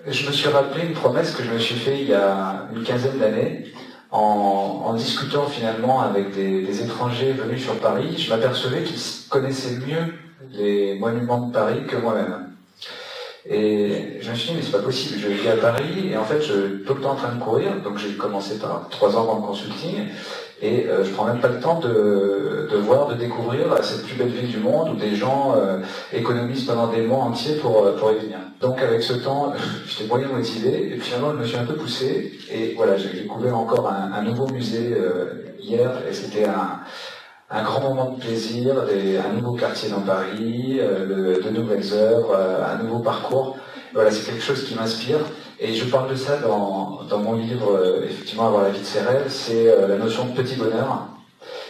je me suis rappelé une promesse que je me suis fait il y a une quinzaine d'années, en discutant finalement avec des étrangers venus sur Paris. Je m'apercevais qu'ils connaissaient mieux les monuments de Paris que moi-même. Et je me suis dit, mais c'est pas possible, je vis à Paris, et en fait, je suis tout le temps en train de courir, donc j'ai commencé par 3 ans dans le consulting, et je prends même pas le temps de voir, de découvrir cette plus belle ville du monde, où des gens économisent pendant des mois entiers pour y venir. Donc avec ce temps, j'étais moyen motivé, et puis finalement, je me suis un peu poussé, et voilà, j'ai découvert encore un nouveau musée hier, et c'était un grand moment de plaisir, un nouveau quartier dans Paris, de nouvelles œuvres, un nouveau parcours. Voilà, c'est quelque chose qui m'inspire. Et je parle de ça dans mon livre, effectivement, Avoir la vie de ses rêves, c'est la notion de petit bonheur.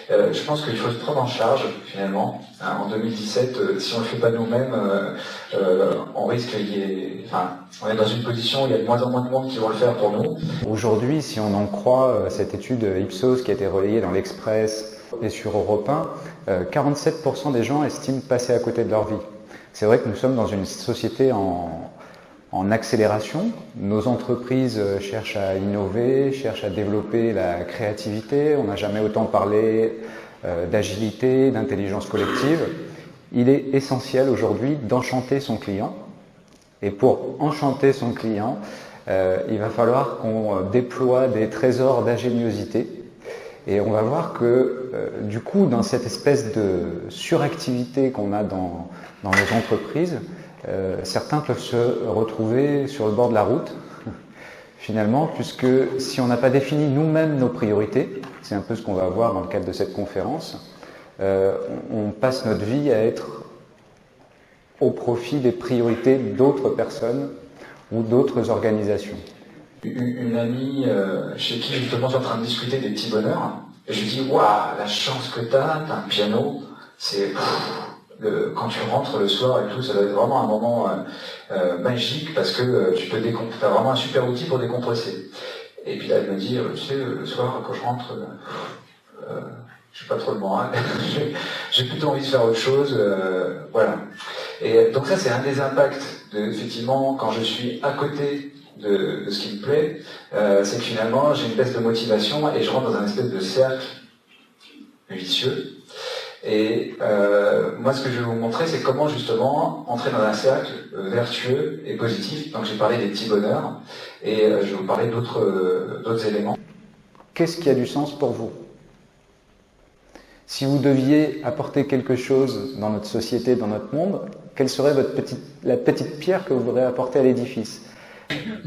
Je pense qu'il faut se prendre en charge, finalement. En 2017, si on ne le fait pas nous-mêmes, on risque on est dans une position où il y a de moins en moins de monde qui vont le faire pour nous. Aujourd'hui, si on en croit cette étude Ipsos qui a été relayée dans l'Express et sur Europe 1, 47% des gens estiment passer à côté de leur vie. C'est vrai que nous sommes dans une société en accélération. Nos entreprises cherchent à innover, cherchent à développer la créativité. On n'a jamais autant parlé d'agilité, d'intelligence collective. Il est essentiel aujourd'hui d'enchanter son client. Et pour enchanter son client, il va falloir qu'on déploie des trésors d'ingéniosité. Et on va voir que du coup, dans cette espèce de suractivité qu'on a dans nos entreprises, certains peuvent se retrouver sur le bord de la route, finalement, puisque si on n'a pas défini nous-mêmes nos priorités, c'est un peu ce qu'on va voir dans le cadre de cette conférence, on passe notre vie à être au profit des priorités d'autres personnes ou d'autres organisations. Une amie chez qui justement je suis en train de discuter des petits bonheurs, et je lui dis waouh, la chance que t'as un piano, c'est quand tu rentres le soir et tout, ça doit être vraiment un moment magique parce que tu peux t'as vraiment un super outil pour décompresser. Et puis là elle me dit tu sais le soir quand je rentre j'ai pas trop le moral, j'ai plutôt envie de faire autre chose, voilà. Et donc ça c'est un des impacts effectivement quand je suis à côté de ce qui me plaît, c'est que finalement j'ai une baisse de motivation et je rentre dans un espèce de cercle vicieux. Et moi ce que je vais vous montrer c'est comment justement entrer dans un cercle vertueux et positif. Donc j'ai parlé des petits bonheurs et je vais vous parler d'autres éléments. Qu'est-ce qui a du sens pour vous ? Si vous deviez apporter quelque chose dans notre société, dans notre monde, quelle serait la petite pierre que vous voudriez apporter à l'édifice ?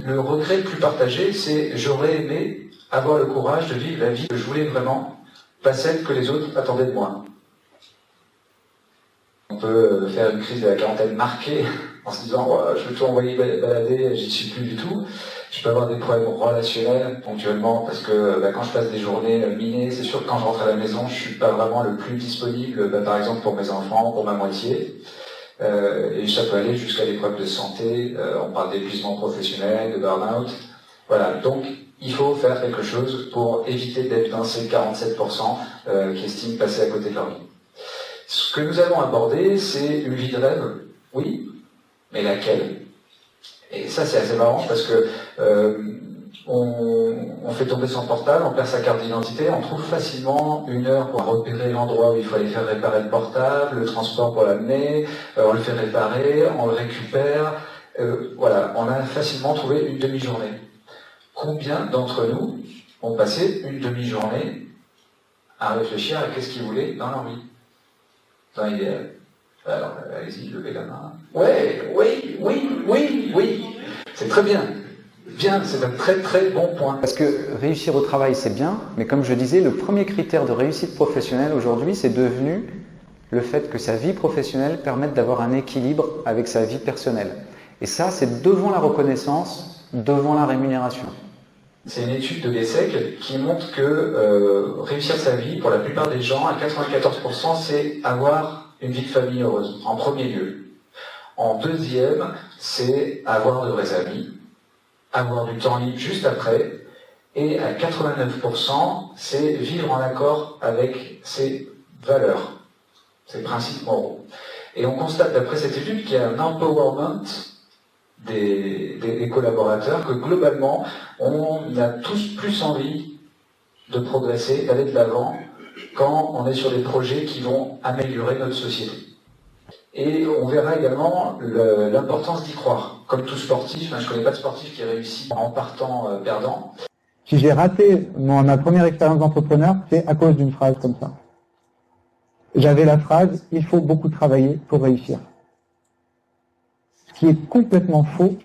Le regret le plus partagé, c'est j'aurais aimé avoir le courage de vivre la vie que je voulais vraiment, pas celle que les autres attendaient de moi. On peut faire une crise de la quarantaine marquée en se disant oh, je veux tout envoyer balader, j'y suis plus du tout. Je peux avoir des problèmes relationnels ponctuellement parce que quand je passe des journées minées, c'est sûr que quand je rentre à la maison, je suis pas vraiment le plus disponible, par exemple pour mes enfants, pour ma moitié. Et ça peut aller jusqu'à des problèmes de santé, on parle d'épuisement professionnel, de burn-out. Voilà, donc il faut faire quelque chose pour éviter d'être dans ces 47% qui estiment passer à côté de leur vie. Ce que nous allons aborder, c'est une vie de rêve, oui, mais laquelle ? Et ça c'est assez marrant parce que on fait tomber son portable, on perd sa carte d'identité, on trouve facilement 1 heure pour repérer l'endroit où il faut aller faire réparer le portable, le transport pour l'amener, on le fait réparer, on le récupère, voilà, on a facilement trouvé une demi-journée. Combien d'entre nous ont passé une demi-journée à réfléchir à qu'est-ce qu'ils voulaient dans leur vie ? Dans l'idéal. Alors, allez-y, levez la main. Ouais, oui. C'est très bien. Bien, c'est un très très bon point. Parce que réussir au travail, c'est bien, mais comme je disais, le premier critère de réussite professionnelle aujourd'hui, c'est devenu le fait que sa vie professionnelle permette d'avoir un équilibre avec sa vie personnelle. Et ça, c'est devant la reconnaissance, devant la rémunération. C'est une étude de l'ESSEC qui montre que réussir sa vie, pour la plupart des gens, à 94%, c'est avoir une vie de famille heureuse, en premier lieu. En deuxième, c'est avoir de vrais amis, avoir du temps libre juste après, et à 89%, c'est vivre en accord avec ses valeurs, ses principes moraux. Et on constate d'après cette étude qu'il y a un empowerment des collaborateurs, que globalement, on a tous plus envie de progresser, d'aller de l'avant, quand on est sur des projets qui vont améliorer notre société. Et on verra également l'importance d'y croire. Comme tout sportif, je ne connais pas de sportif qui réussit en partant perdant. Si j'ai raté ma première expérience d'entrepreneur, c'est à cause d'une phrase comme ça. J'avais la phrase « il faut beaucoup travailler pour réussir ». Ce qui est complètement faux,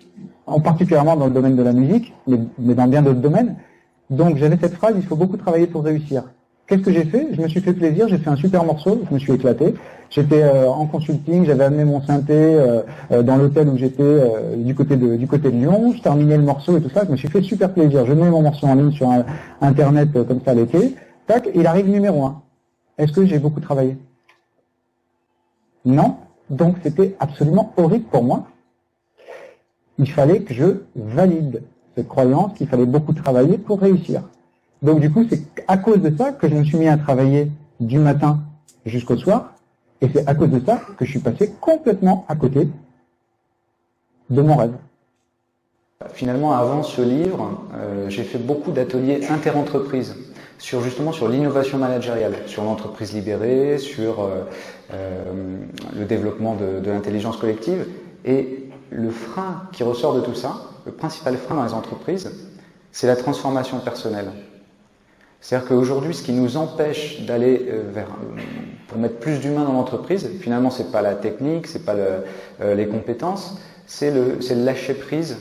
en particulièrement dans le domaine de la musique, mais dans bien d'autres domaines. Donc j'avais cette phrase « il faut beaucoup travailler pour réussir ». Qu'est-ce que j'ai fait? Je me suis fait plaisir, j'ai fait un super morceau, je me suis éclaté. J'étais en consulting, j'avais amené mon synthé dans l'hôtel où j'étais du côté de Lyon. Je terminais le morceau et tout ça, je me suis fait super plaisir. Je mets mon morceau en ligne sur Internet comme ça l'été. Tac, il arrive numéro 1. Est-ce que j'ai beaucoup travaillé? Non. Donc c'était absolument horrible pour moi. Il fallait que je valide cette croyance qu'il fallait beaucoup travailler pour réussir. Donc du coup, c'est à cause de ça que je me suis mis à travailler du matin jusqu'au soir, et c'est à cause de ça que je suis passé complètement à côté de mon rêve. Finalement, avant ce livre, j'ai fait beaucoup d'ateliers interentreprises justement sur l'innovation managériale, sur l'entreprise libérée, sur le développement de l'intelligence collective. Et le frein qui ressort de tout ça, le principal frein dans les entreprises, c'est la transformation personnelle. C'est-à-dire qu'aujourd'hui, ce qui nous empêche d'aller pour mettre plus d'humains dans l'entreprise, finalement, c'est pas la technique, c'est pas les compétences, c'est le lâcher prise,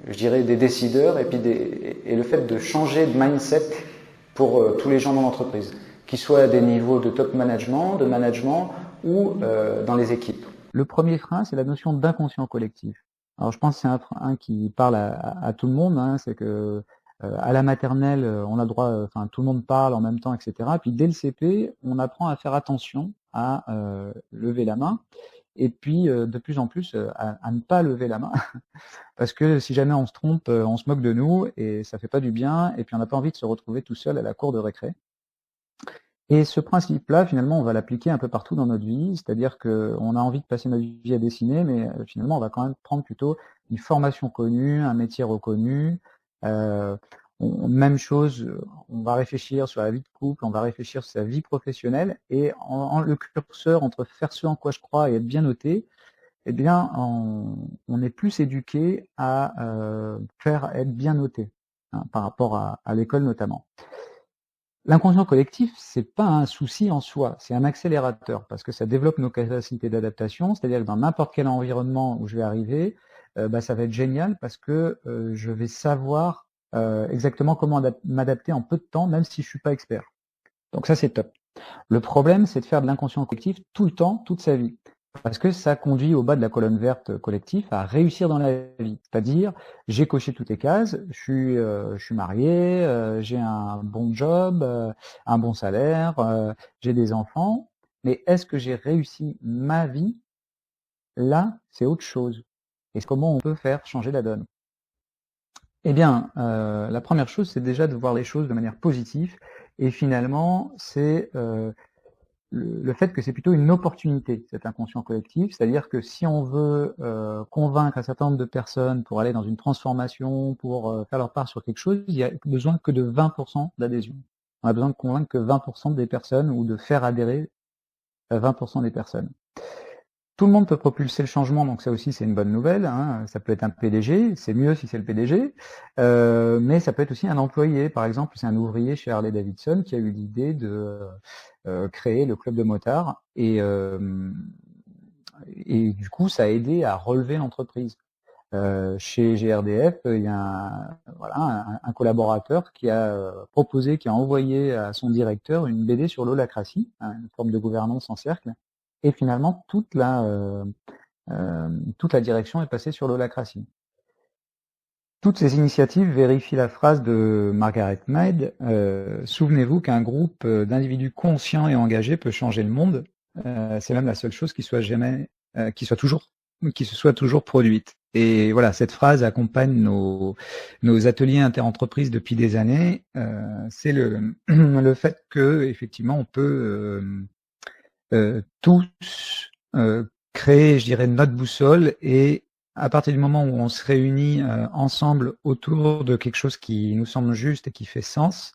je dirais, des décideurs et le fait de changer de mindset pour tous les gens dans l'entreprise, qu'ils soient à des niveaux de top management, de management ou dans les équipes. Le premier frein, c'est la notion d'inconscient collectif. Alors, je pense que c'est un frein qui parle à tout le monde, hein, c'est que à la maternelle, on a le droit, tout le monde parle en même temps, etc. Puis dès le CP, on apprend à faire attention à lever la main, et puis de plus en plus à ne pas lever la main, parce que si jamais on se trompe, on se moque de nous et ça fait pas du bien, et puis on n'a pas envie de se retrouver tout seul à la cour de récré. Et ce principe-là, finalement, on va l'appliquer un peu partout dans notre vie, c'est-à-dire qu'on a envie de passer notre vie à dessiner, mais finalement, on va quand même prendre plutôt une formation connue, un métier reconnu. Même chose, on va réfléchir sur la vie de couple, on va réfléchir sur sa vie professionnelle, et le curseur entre faire ce en quoi je crois et être bien noté, eh bien, on est plus éduqué à être bien noté, hein, par rapport à l'école notamment. L'inconscient collectif, c'est pas un souci en soi, c'est un accélérateur, parce que ça développe nos capacités d'adaptation, c'est-à-dire que dans n'importe quel environnement où je vais arriver, ça va être génial parce que je vais savoir exactement comment m'adapter en peu de temps, même si je suis pas expert. Donc ça, c'est top. Le problème, c'est de faire de l'inconscient collectif tout le temps, toute sa vie. Parce que ça conduit au bas de la colonne verte collectif à réussir dans la vie. C'est-à-dire, j'ai coché toutes les cases, je suis marié, j'ai un bon job, un bon salaire, j'ai des enfants, mais est-ce que j'ai réussi ma vie? Là, c'est autre chose. Et comment on peut faire changer la donne? Eh bien, la première chose, c'est déjà de voir les choses de manière positive, et finalement, c'est le fait que c'est plutôt une opportunité, cet inconscient collectif, c'est-à-dire que si on veut convaincre un certain nombre de personnes pour aller dans une transformation, pour faire leur part sur quelque chose, il n'y a besoin que de 20% d'adhésion. On a besoin de convaincre que 20% des personnes, ou de faire adhérer 20% des personnes. Tout le monde peut propulser le changement, donc ça aussi c'est une bonne nouvelle, hein. Ça peut être un PDG, c'est mieux si c'est le PDG, mais ça peut être aussi un employé. Par exemple, c'est un ouvrier chez Harley Davidson qui a eu l'idée de créer le club de motards, et du coup ça a aidé à relever l'entreprise. Chez GRDF, il y a un collaborateur qui a proposé, qui a envoyé à son directeur une BD sur l'holacratie, hein, une forme de gouvernance en cercle. Et finalement, toute la direction est passée sur l'holacratie. Toutes ces initiatives vérifient la phrase de Margaret Mead, souvenez-vous qu'un groupe d'individus conscients et engagés peut changer le monde. C'est même la seule chose qui se soit toujours produite. Et voilà, cette phrase accompagne nos ateliers interentreprises depuis des années. C'est le fait que effectivement on peut tous créer, je dirais, notre boussole et à partir du moment où on se réunit ensemble autour de quelque chose qui nous semble juste et qui fait sens,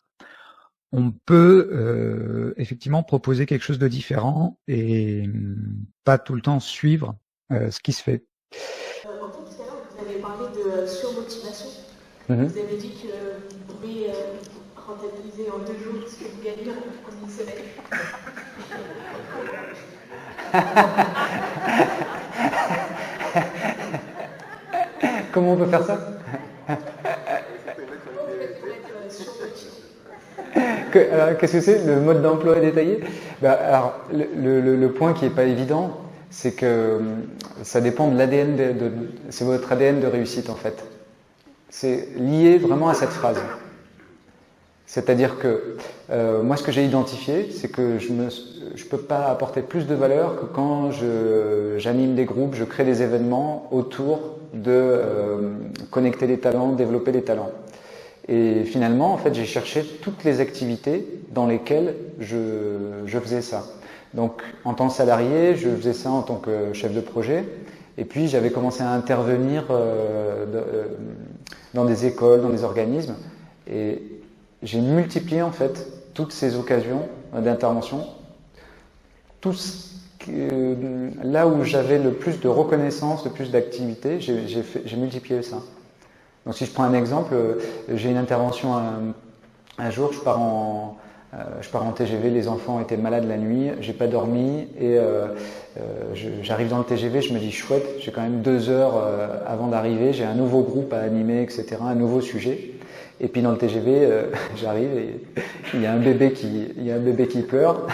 on peut effectivement proposer quelque chose de différent et pas tout le temps suivre ce qui se fait. En fait, tout à l'heure, vous avez parlé de surmotivation. Mhm. Vous avez dit que vous pouvez rentabiliser en 2 jours ce que vous gagnez en une semaine. Comment on peut faire ça? Alors, qu'est-ce que c'est le mode d'emploi détaillé? Alors, le point qui n'est pas évident, c'est que ça dépend de l'ADN, c'est votre ADN de réussite en fait. C'est lié vraiment à cette phrase. C'est-à-dire que moi, ce que j'ai identifié, c'est que je ne peux pas apporter plus de valeur que quand j'anime des groupes, je crée des événements autour de connecter les talents, développer les talents. Et finalement, en fait, j'ai cherché toutes les activités dans lesquelles je faisais ça. Donc, en tant que salarié, je faisais ça en tant que chef de projet. Et puis, j'avais commencé à intervenir dans des écoles, dans des organismes. Et j'ai multiplié, en fait, toutes ces occasions d'intervention. Là où j'avais le plus de reconnaissance, le plus d'activité, j'ai multiplié ça. Donc si je prends un exemple, j'ai une intervention un jour, je pars en TGV, les enfants étaient malades la nuit, j'ai pas dormi et j'arrive dans le TGV, je me dis chouette, j'ai quand même 2 heures avant d'arriver, j'ai un nouveau groupe à animer, etc., un nouveau sujet. Et puis dans le TGV, j'arrive et il y a un bébé qui pleure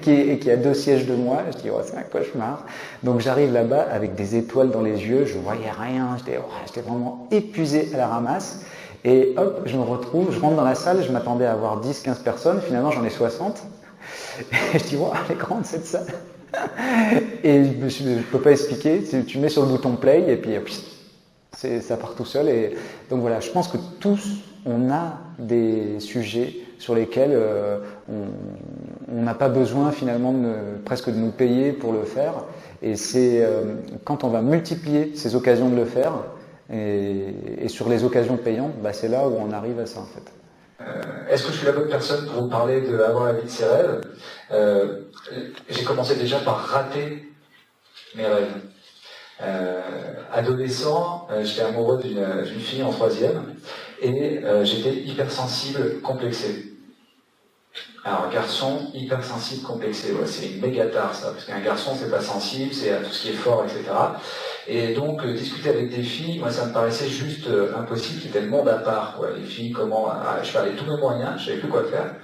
et qui a 2 sièges de moi. Je dis, oh, c'est un cauchemar. Donc j'arrive là-bas avec des étoiles dans les yeux, je voyais rien, j'étais vraiment épuisé à la ramasse. Et hop, je me retrouve, je rentre dans la salle, je m'attendais à avoir 10-15 personnes, finalement j'en ai 60. Et je dis, wow, elle est grande cette salle. Et je ne peux pas expliquer, tu mets sur le bouton play et puis ça part tout seul. Et donc voilà, je pense que tous, on a des sujets sur lesquels on n'a pas besoin finalement presque de nous payer pour le faire. Et c'est quand on va multiplier ces occasions de le faire, et sur les occasions payantes, c'est là où on arrive à ça en fait. Est-ce que je suis la bonne personne pour vous parler de avoir la vie de ses rêves? J'ai commencé déjà par rater mes rêves. Adolescent, j'étais amoureux d'une fille en 3e et j'étais hypersensible, complexé. Alors, garçon hypersensible, complexé, ouais, c'est une méga tare ça, parce qu'un garçon c'est pas sensible, c'est à tout ce qui est fort, etc. Et donc, discuter avec des filles, moi ça me paraissait juste impossible, c'était le monde à part, quoi. Les filles, comment, je parlais tous mes moyens, je savais plus quoi faire.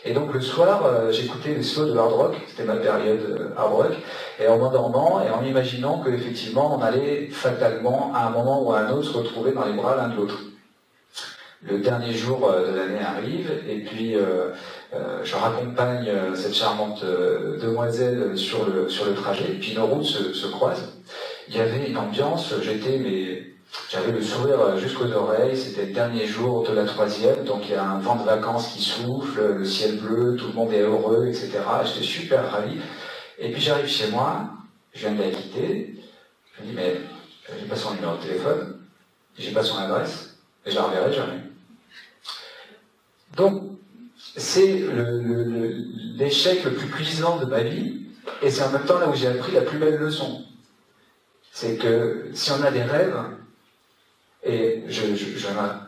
Et donc le soir, j'écoutais les slows de hard rock, c'était ma période hard rock, et en m'endormant et en imaginant que effectivement on allait fatalement, à un moment ou à un autre, se retrouver dans les bras l'un de l'autre. Le dernier jour de l'année arrive, et puis je raccompagne cette charmante demoiselle sur le trajet, et puis nos routes se croisent. Il y avait une ambiance, j'avais le sourire jusqu'aux oreilles, c'était le dernier jour de la 3e, donc il y a un vent de vacances qui souffle, le ciel bleu, tout le monde est heureux, etc. J'étais super ravi. Et puis j'arrive chez moi, je viens de la quitter, je me dis mais j'ai pas son numéro de téléphone, j'ai pas son adresse, et je la reverrai jamais. Donc c'est l'échec le plus cuisant de ma vie, et c'est en même temps là où j'ai appris la plus belle leçon. C'est que si on a des rêves, et je ne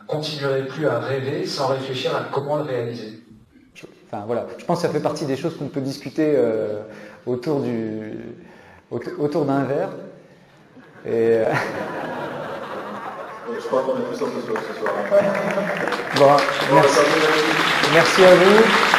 continuerai plus à rêver sans réfléchir à comment le réaliser. Enfin voilà, je pense que ça fait partie des choses qu'on peut discuter autour d'un verre. Et je crois qu'on est plus en ce soir. Bon, merci à vous.